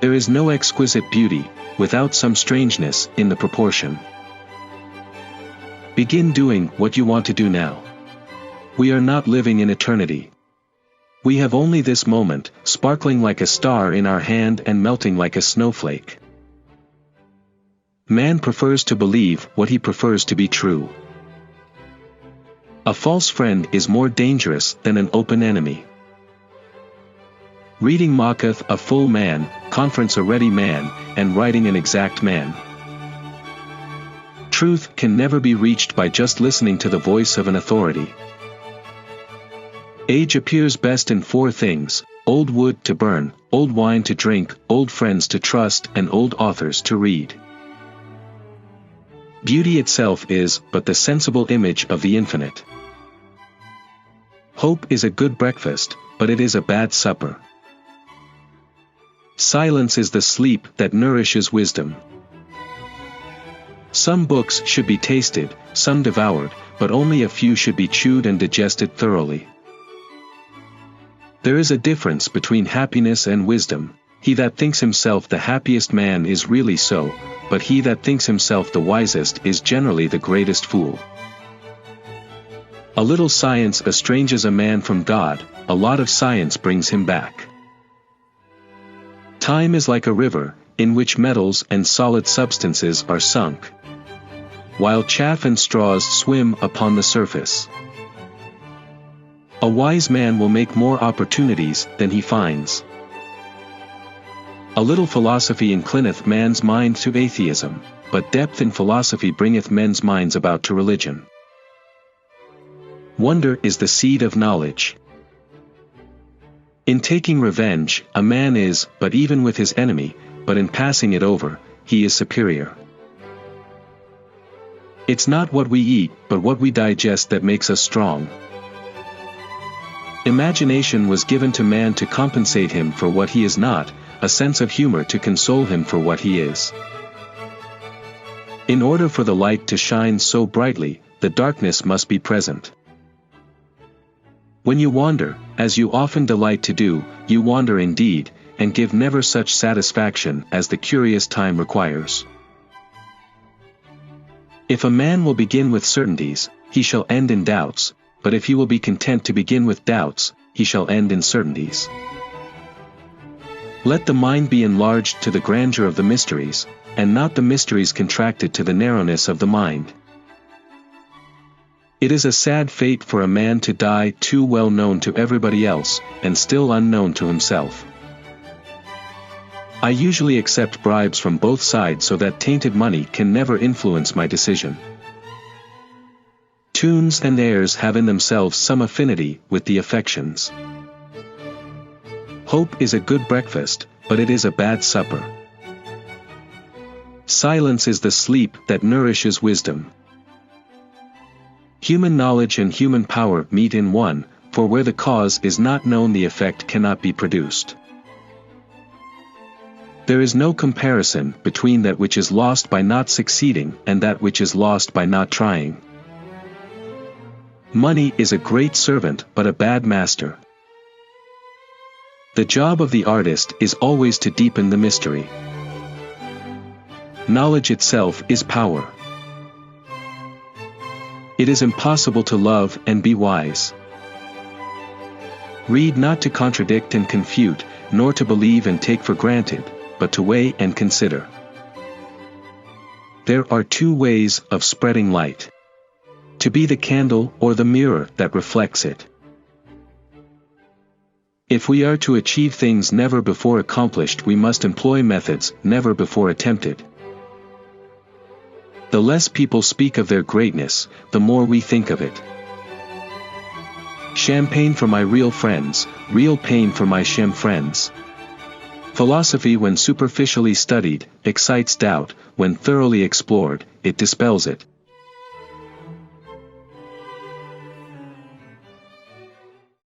There is no exquisite beauty, without some strangeness in the proportion. Begin doing what you want to do now. We are not living in eternity. We have only this moment, sparkling like a star in our hand and melting like a snowflake. Man prefers to believe what he prefers to be true. A false friend is more dangerous than an open enemy. Reading mocketh a full man, conference a ready man, and writing an exact man. Truth can never be reached by just listening to the voice of an authority. Age appears best in four things: old wood to burn, old wine to drink, old friends to trust, and old authors to read. Beauty itself is but the sensible image of the infinite. Hope is a good breakfast, but it is a bad supper. Silence is the sleep that nourishes wisdom. Some books should be tasted, some devoured, but only a few should be chewed and digested thoroughly. There is a difference between happiness and wisdom. He that thinks himself the happiest man is really so, but he that thinks himself the wisest is generally the greatest fool. A little science estranges a man from God, a lot of science brings him back. Time is like a river, in which metals and solid substances are sunk, while chaff and straws swim upon the surface. A wise man will make more opportunities than he finds. A little philosophy inclineth man's mind to atheism, but depth in philosophy bringeth men's minds about to religion. Wonder is the seed of knowledge. In taking revenge, a man is, but even with his enemy, but in passing it over, he is superior. It's not what we eat, but what we digest that makes us strong. Imagination was given to man to compensate him for what he is not, a sense of humor to console him for what he is. In order for the light to shine so brightly, the darkness must be present. When you wander, as you often delight to do, you wander indeed, and give never such satisfaction as the curious time requires. If a man will begin with certainties, he shall end in doubts, but if he will be content to begin with doubts, he shall end in certainties. Let the mind be enlarged to the grandeur of the mysteries, and not the mysteries contracted to the narrowness of the mind. It is a sad fate for a man to die too well known to everybody else, and still unknown to himself. I usually accept bribes from both sides so that tainted money can never influence my decision. Tunes and airs have in themselves some affinity with the affections. Hope is a good breakfast, but it is a bad supper. Silence is the sleep that nourishes wisdom. Human knowledge and human power meet in one, for where the cause is not known the effect cannot be produced. There is no comparison between that which is lost by not succeeding and that which is lost by not trying. Money is a great servant but a bad master. The job of the artist is always to deepen the mystery. Knowledge itself is power. It is impossible to love and be wise. Read not to contradict and confute, nor to believe and take for granted, but to weigh and consider. There are two ways of spreading light: to be the candle or the mirror that reflects it. If we are to achieve things never before accomplished, we must employ methods never before attempted. The less people speak of their greatness, the more we think of it. Champagne for my real friends, real pain for my sham friends. Philosophy, when superficially studied, excites doubt; when thoroughly explored, it dispels it.